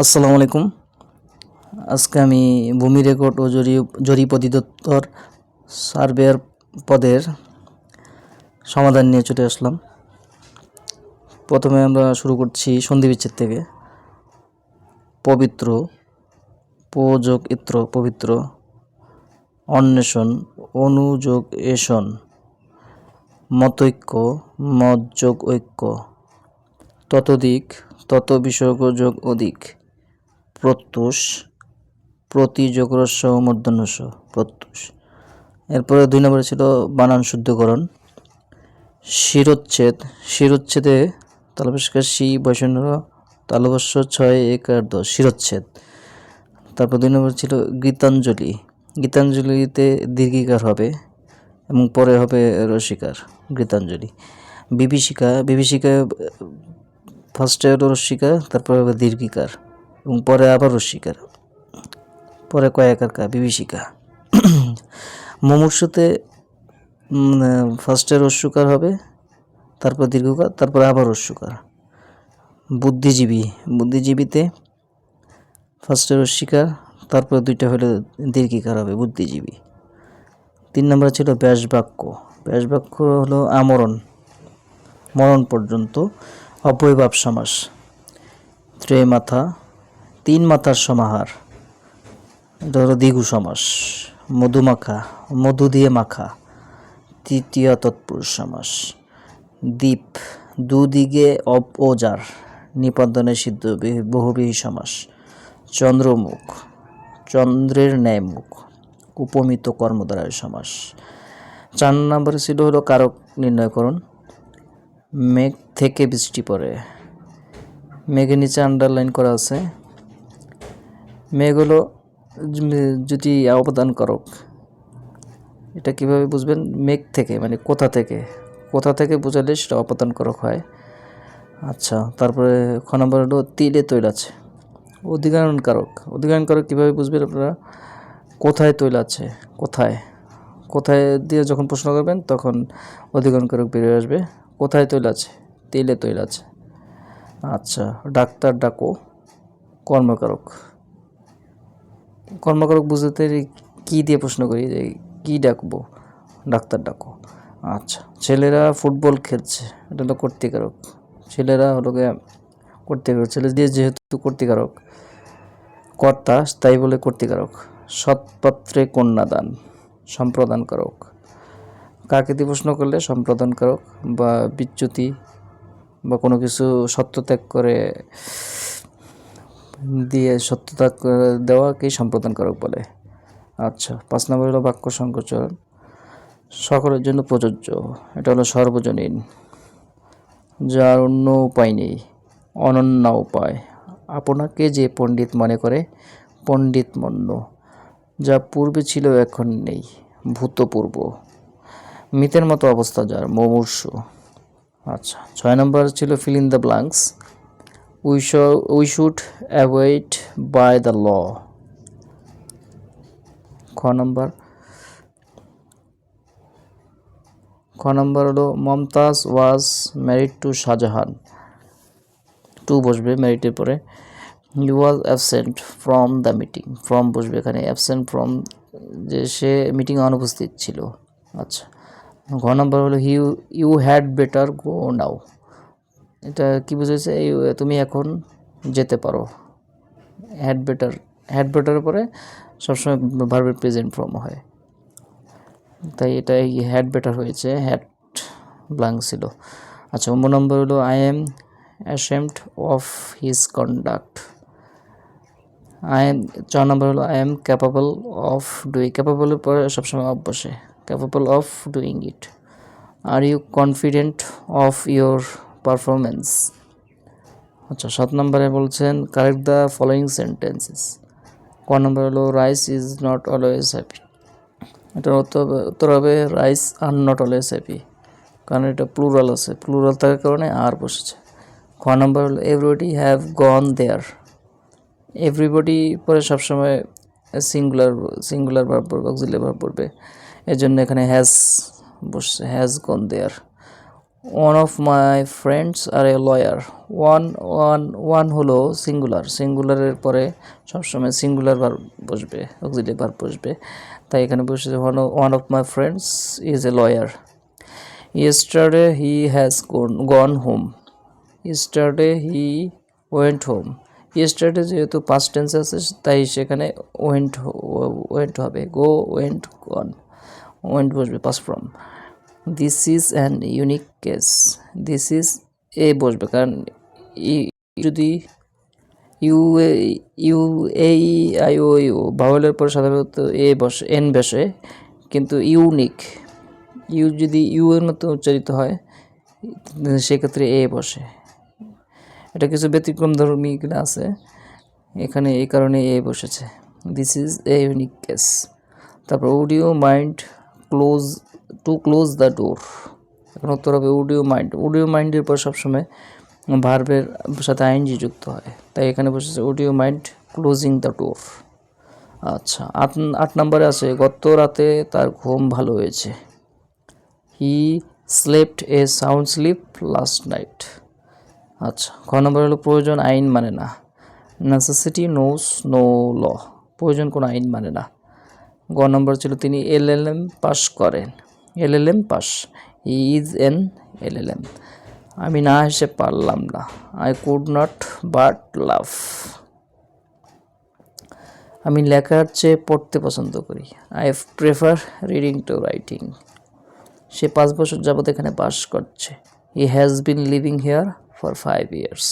আসসালামু আলাইকুম। আজকে আমি ভূমি রেকর্ড ও জরিপ অধিদপ্তর সার্ভেয়ার পদের সমাধান নিয়ে চলে আসলাম। প্রথমে আমরা শুরু করছি সন্ধিবিচ্ছেদ থেকে। পবিত্র, যোগ ইত্র পবিত্র, অন্বেষণ, অনুযোগ এষণ, মতৈক্য, মত যোগ ঐক্য, ততোধিক, তত বিসর্গ যোগ অধিক, প্রত্যুষ, প্রতিযোগ রস্য ও মূর্ধন্যস্য, প্রত্যুষ। এরপরে 2 নম্বরে ছিল বানান শুদ্ধকরণ। শিরোচ্ছেদ, শিরোচ্ছেদে তালবস্যকার শি বৈষণ্য তালবস্য 6 1 আর 10 শিরোচ্ছেদ। তারপর 2 নম্বর ছিল গীতাঞ্জলি। গীতাঞ্জলিতে দীর্ঘিকার হবে এবং পরে হবে রসিকার, গীতাঞ্জলি। বিভীষিকা, বিভীষিকায় ফার্স্টে হলো রস্যিকার, তারপরে হবে দীর্ঘিকার এবং পরে আবার রস্যিকার, পরে কয়াকার কা, বিভীষিকা। মুমূর্ষুতে ফার্স্টে রস্যকার হবে, তারপর দীর্ঘকার, তারপর আবার রস্যকার। বুদ্ধিজীবী, বুদ্ধিজীবীতে ফার্স্টে রস্যিকার, তারপর 2টা হলে দীর্ঘিকার হবে, বুদ্ধিজীবী। 3 নম্বর ছিল ব্যাসবাক্য। ব্যাসবাক্য হলো আমরণ, মরণ পর্যন্ত, অব্যয়ভাব সমাস। ত্রয় মাথা, 3 মাথার সমাহার, এটা হলো দ্বিগু সমাস। মধুমাখা, মধু দিয়ে মাখা, তৃতীয় তৎপুরুষ সমাস। দ্বীপ, দুদিকে ওজার, নিপন্দনে সিদ্ধ বহুব্রীহি সমাস। চন্দ্রমুখ, চন্দ্রের ন্যায় মুখ, উপমিত কর্মদ্বারায় সমাস। 4 নম্বরে ছিল হলো কারক নির্ণয়করণ। মেঘ থেকে বৃষ্টি পড়ে, মেঘের নিচে আন্ডারলাইন করা আছে। মেঘ হলো যদি অবদান কারক, এটা কিভাবে বুঝবেন? মেঘ থেকে মানে কোথা থেকে, কোথা থেকে বোঝালে সেটা অবদান কারক হয়। আচ্ছা, তারপরে খ নম্বর হলো তিলে তৈল আছে, অধিকরণ কারক। অধিকরণ কারক কীভাবে বুঝবেন আপনারা? কোথায় তৈল আছে, কোথায়, কোথায় দিয়ে যখন প্রশ্ন করবেন তখন অধিকরণ কারক বেরিয়ে আসবে। কোথায় তৈল আছে? তিলে তৈল আছে। আচ্ছা, ডাক্তার ডাকো, কর্মকারক। কর্মকারক বুঝতে কী দিয়ে প্রশ্ন করি যে কী ডাকবো? ডাক্তার ডাকো। আচ্ছা, ছেলেরা ফুটবল খেলছে, এটা হলো কর্তৃকারক। ছেলেরা হলো কর্তৃকারক, ছেলে দিয়ে যেহেতু কর্তৃকারক, কর্তা তাই বলে কর্তৃকারক। সৎপাত্রে কন্যাদান, সম্প্রদানকারক। কাকে দিয়ে প্রশ্ন করলে সম্প্রদানকারক বা বিচ্যুতি বা কোনো কিছু সত্যত্যাগ করে দিয়ে সত্যত্যাগ দেওয়াকেই সম্প্রদানকারক বলে। আচ্ছা, 5 নম্বর হলো বাক্য সংকোচন, সকলের জন্য প্রযোজ্য, এটা হলো সর্বজনীন, যার অন্য উপায় নেই, অনন্য উপায়। আপনাকে যে পণ্ডিত মনে করে পণ্ডিত মন্য, যা পূর্বে ছিল এখন নেই, ভূতপূর্ব। মিতের মতো অবস্থা যার, মুমূর্ষু। আচ্ছা, 6 নম্বর ছিল fill in the blanks. We should avoid by the law. খ নম্বর হলো Mumtaz was married to Shahjahan, to বসবে ম্যারিডের পরে। He was absent from the meeting, from বসবে এখানে, অ্যাবসেন্ট ফ্রম যে সে মিটিংয়ে অনুপস্থিত ছিল। আচ্ছা, ঘ নম্বর হলো ইউ হ্যাড বেটার গো নাও, এটা কি বুঝেছে? তুমি এখন যেতে পারো। হ্যাড বেটার, হ্যাড বেটারের পরে সবসময় ভার্বের প্রেজেন্ট ফর্ম হয়, তাই এটা হ্যাড বেটার হয়েছে, হ্যাড ব্ল্যাঙ্ক ছিল। আচ্ছা, 9 নম্বর হলো I am ashamed of his conduct. 4 নম্বর হলো I am capable of doing, ক্যাপাবলের পরে সবসময় অফ বসে, capable of doing it. Are you confident of your performance. আচ্ছা, 7 নম্বরে বলছেন কারেক্ট দ্য ফলোয়িং সেন্টেন্সেস। ক নম্বর হলো rice is not always happy, এটার উত্তর হবে rice are not always happy, কারণ এটা প্লুরাল আছে, প্লুরাল থাকার কারণে আর বসেছে। খ নম্বর হলো everybody have gone there, everybody পরে সবসময় সিঙ্গুলার ভার্ব পড়বে, অক্সিলারি ভার্ব পড়বে, এর জন্য এখানে হ্যাজ বসছে, has gone there. One of my friends are a lawyer. One হলো সিঙ্গুলার, সিঙ্গুলারের পরে সবসময় সিঙ্গুলার ভার্ব বসবে, অক্সিলারি ভার্ব বসবে, তাই এখানে বসেছে one of my friends is a lawyer. Yesterday he has gone home. Yesterday he went home. Yesterday যেহেতু পাস্ট টেন্স আছে তাই সেখানে ওয়েন্ট হবে, গো ওয়েন্ট গন, ওয়েন্ট বসবে past form. This is an unique case. This is a বসবে, কারণ যদি U U A I O U ভাওয়েলের পরে সাধারণত এন বসে, কিন্তু ইউনিক ইউ যদি ইউ এর মতো উচ্চারিত হয় সেক্ষেত্রে এ বসে। এটা কিছু ব্যতিক্রম ধর্মী আছে, এখানে এই কারণে এ বসেছে। This is a unique case. তারপর would you mind close the door. এখন উত্তর হবে would you mind. Would you মাইন্ডের পর সবসময় ভার্বের সাথে আইএনজি যুক্ত হয়, তাই এখানে বসেছে would you mind closing the door. আচ্ছা, 8 নম্বরে আছে গত রাতে তার ঘুম ভালো হয়েছে। He slept a sound sleep last night. আচ্ছা, খ নম্বর হলো প্রয়োজন আইন মানে না। Necessity knows no law. প্রয়োজন কোনো আইন মানে না। গ নম্বর ছিল তিনি এলএলএম পাস করেন। LLM pass, he is an LLM. আমি না হেসে পারলাম না। I could not but laugh. আমি লেখার চেয়ে পড়তে পছন্দ করি। I prefer reading to writing. সে 5 বছর যাবৎ এখানে বাস করছে। He has been living here for 5 years।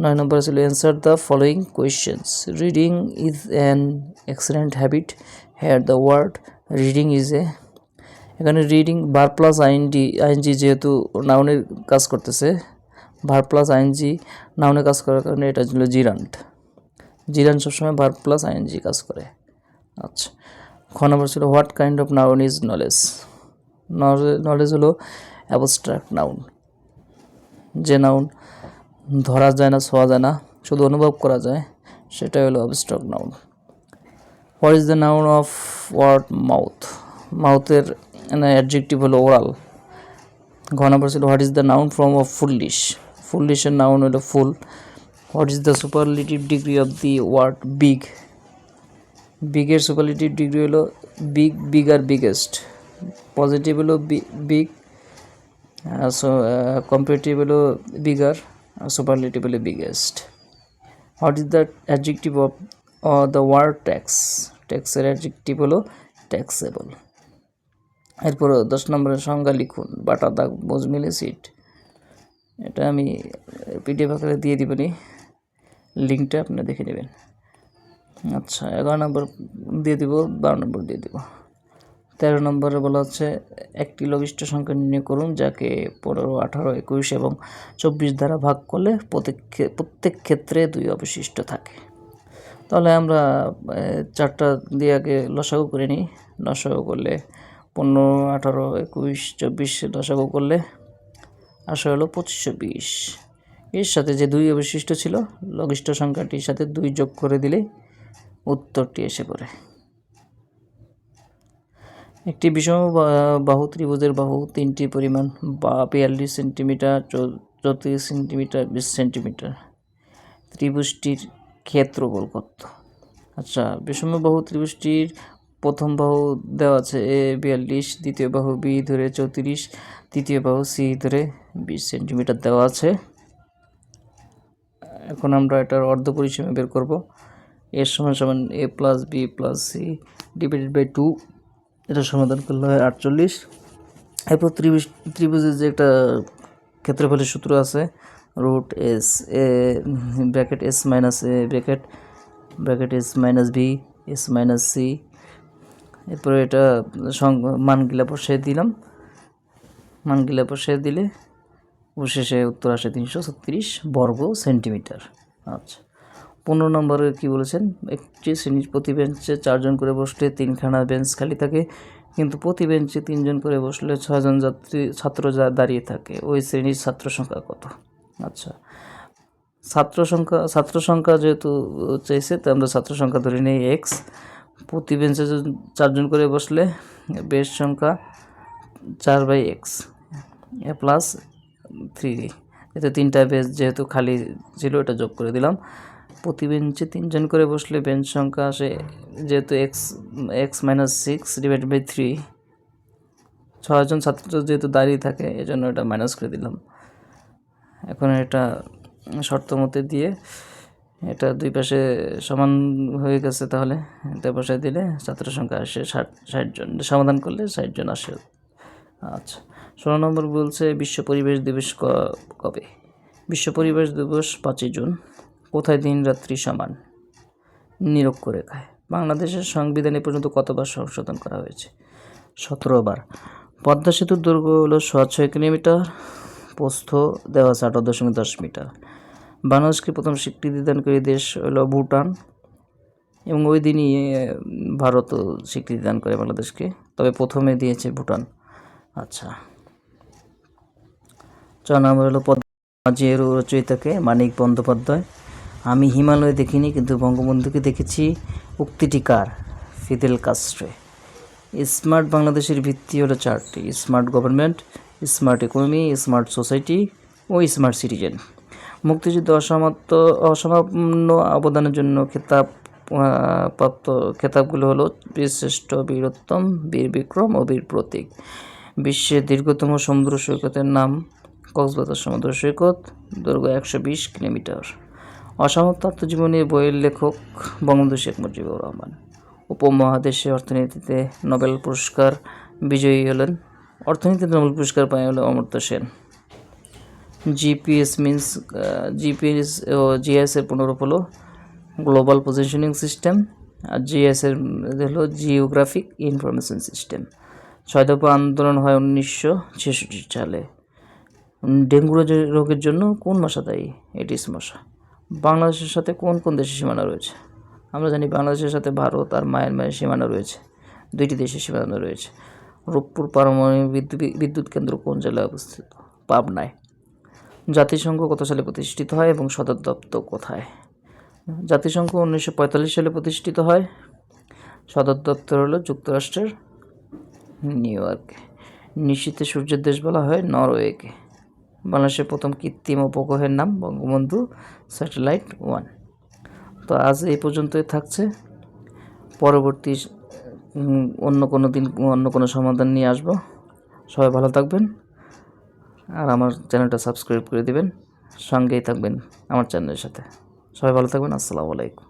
9 নম্বর ছিল answer the following questions. Reading is an excellent habit. Here the word reading is a. এখানে রিডিং ভার্ব প্লাস আইএনজি যেহেতু নাউনের কাজ করতেছে, ভার্ব প্লাস আইএনজি নাউনের কাজ করার কারণে এটা ছিল জিরান্ট। জিরান্ট সবসময় ভার্ব প্লাস আইএনজি কাজ করে। আচ্ছা, খ নম্বর ছিল what kind of noun is knowledge. Knowledge হলো অ্যাবস্ট্রাক্ট নাউন, যে নাউন ধরা যায় না, ছোঁয়া যায় না, শুধু অনুভব করা যায়, সেটাই হলো abstract noun. What is the noun of word mouth. মাউথের অ্যাডজেক্টিভ হলো ওরাল। ঘ নম্বর ছিল what is the noun form of foolish. ফুলিশের নাউন হলো fool. What is the superlative degree of the word big. বিগের সুপারলেটিভ ডিগ্রি হলো big, bigger, biggest. Positive হলো বিগ, কম্পারেটিভ হলো বিগার, আর সুপারলেটিভ হলো biggest. What is the adjective of the word tax. ট্যাক্সের adjective হলো taxable. এরপর 10 নম্বরের সংজ্ঞা লিখুন। বাটা, দাগ, বোঝ মিলে সিট। এটা আমি পিডিএফ আকারে দিয়ে দিবনি, লিঙ্কটা আপনি দেখে নেবেন। আচ্ছা, 11 নম্বর দিয়ে দিব, 12 নম্বর দিয়ে দিব। 13 নম্বরে বলা হচ্ছে একটি লঘিষ্ঠ সংখ্যা নির্ণয় করুন যাকে 15, 18, 21 এবং 24 দ্বারা ভাগ করলে প্রত্যেক ক্ষেত্রে 2 অবশিষ্ট থাকে। তাহলে আমরা 4টা দিয়ে আগে লসাগু করে নিই। লসাগু করলে 15, 18, 21, 24 লসাগু করলে আসা হলো 2520। এর সাথে যে 2 অবশিষ্ট ছিল, লঘিষ্ঠ সংখ্যাটির সাথে 2 যোগ করে দিলে উত্তরটি এসে পড়ে। একটি বিষম বাহু ত্রিভুজের বাহু 3টি পরিমাণ 42 সেন্টিমিটার, 34 সেন্টিমিটার, 20 সেন্টিমিটার। ত্রিভুজটির ক্ষেত্রফল কত? আচ্ছা, বিষম বাহু ত্রিভুজটির প্রথম বাহু দেওয়া আছে এ 42, দ্বিতীয় বাহু বি ধরে 34, তৃতীয় বাহু সি ধরে 20 সেন্টিমিটার দেওয়া আছে। এখন আমরা এটার অর্ধ পরিসীমা বের করব। এর সমান সমান A plus B plus C divided by 2। এটা সমাধান করলে হয় 48। এরপর ত্রিভুজের যে একটা ক্ষেত্রফলের সূত্র আছে, root S A bracket S minus A bracket S minus B S minus C. এরপরে এটা মানগুলা বসিয়ে দিলাম। মানগুলা বসিয়ে দিলে অবশেষে উত্তর আসে 336 বর্গ সেন্টিমিটার। আচ্ছা, 15 নম্বরে কি বলেছেন? একটি শ্রেণীর প্রতি বেঞ্চে 4 জন করে বসলে 3খানা বেঞ্চ খালি থাকে, কিন্তু প্রতি বেঞ্চে 3 জন করে বসলে 6 জন ছাত্র দাঁড়িয়ে থাকে। ওই শ্রেণীর ছাত্র সংখ্যা কত? আচ্ছা, ছাত্র সংখ্যা যেহেতু চাইছে, তো আমরা ছাত্র সংখ্যা ধরে নিই এক্স। প্রতি বেঞ্চে 4 জন করে বসলে বেশ সংখ্যা 4/x। এ প্লাস 3, এতে 3টা বেঞ্চ যেহেতু খালি ছিল এটা যোগ করে দিলাম। প্রতি বেঞ্চে 3 জন করে বসলে বেঞ্চ সংখ্যা আসে, যেহেতু এক্স মাইনাস 6/3, 6জন ছাত্র যেহেতু দাঁড়িয়ে থাকে এজন্য এটা মাইনাস করে দিলাম। এখন এটা শর্ত মতে দিয়ে এটা দুই পাশে সমান হয়ে গেছে, তাহলে এটা বসায় দিলে ছাত্র সংখ্যা আসে 60জন, সমাধান করলে 60জন আসে। আচ্ছা, 16 নম্বর বলছে বিশ্ব পরিবেশ দিবস কবে? বিশ্ব পরিবেশ দিবস 5ই জুন। কোথায় দিন রাত্রি সমান? নিরক্ষরেখায়। বাংলাদেশের সংবিধানে পর্যন্ত কতবার সংশোধন করা হয়েছে? 17বার। পদ্মা সেতুর দৈর্ঘ্য হলো 6.5 কিলোমিটার, প্রস্থ দেওয়া আছে 18.10 মিটার। বাংলাদেশকে প্রথম স্বীকৃতিদানকারী দেশ হলো ভুটান, এবং ওই দিনই ভারতও স্বীকৃতি দান করে বাংলাদেশকে, তবে প্রথমে দিয়েছে ভুটান। আচ্ছা, 4 নম্বর হলো পদ্মাজির রচয়িতাকে? মানিক বন্দ্যোপাধ্যায়। আমি হিমালয় দেখিনি কিন্তু বঙ্গবন্ধুকে দেখেছি, উক্তিটি কার? Fidel Castro. স্মার্ট বাংলাদেশের ভিত্তি হলো 4টি: smart government, smart economy, smart society ও স্মার্ট সিটিজেন। মুক্তিযুদ্ধে অসামান্য অবদানের জন্য প্রাপ্ত খেতাবগুলো হলো বীরশ্রেষ্ঠ, বীরোত্তম, বীর বিক্রম ও বীর প্রতীক। বিশ্বের দীর্ঘতম সমুদ্র সৈকতের নাম কক্সবাজার সমুদ্র সৈকত, দৈর্ঘ্য 120 কিলোমিটার। অসমাপ্ত আত্মজীবনী বইয়ের লেখক বঙ্গবন্ধু শেখ মুজিবুর রহমান। উপমহাদেশে অর্থনীতিতে নোবেল পুরস্কার বিজয়ী হলেন, অর্থনীতিতে নোবেল পুরস্কার পায় হলো অমর্ত্য সেন। জিপিএস ও জিএস এর পুনরূপ হলো গ্লোবাল পজিশনিং সিস্টেম, আর জিএস এর হলো জিওগ্রাফিক ইনফরমেশন সিস্টেম। 6 দফা আন্দোলন হয় 1966 সালে। ডেঙ্গু রোগের জন্য কোন মশা দায়ী? এডিস মশা। বাংলাদেশের সাথে কোন কোন দেশের সীমানা রয়েছে? আমরা জানি বাংলাদেশের সাথে ভারত আর মায়ানমারের সীমানা রয়েছে, 2টি দেশের সীমানা রয়েছে। রূপপুর পারমাণবিক বিদ্যুৎ কেন্দ্র কোন জেলায় অবস্থিত? পাবনায়। জাতিসংঘ কত সালে প্রতিষ্ঠিত হয় এবং সদর দপ্তর কোথায়? জাতিসংঘ 1945 সালে প্রতিষ্ঠিত হয়, সদর দপ্তর হলো যুক্তরাষ্ট্রের নিউ ইয়র্কে। নিশীথে সূর্যের দেশ বলা হয় নরওয়েকে। বাংলাদেশের প্রথম কৃত্রিম উপগ্রহের নাম বঙ্গবন্ধু স্যাটেলাইট 1। তো আজ এই পর্যন্তই থাকছে, পরবর্তী অন্য কোনো দিন অন্য কোনো সমাধান নিয়ে আসবো। সবাই ভালো থাকবেন, আর আমার চ্যানেলটা সাবস্ক্রাইব করে দিবেন, সঙ্গেই থাকবেন আমার চ্যানেলের সাথে। সবাই ভালো থাকবেন, আসসালামু আলাইকুম।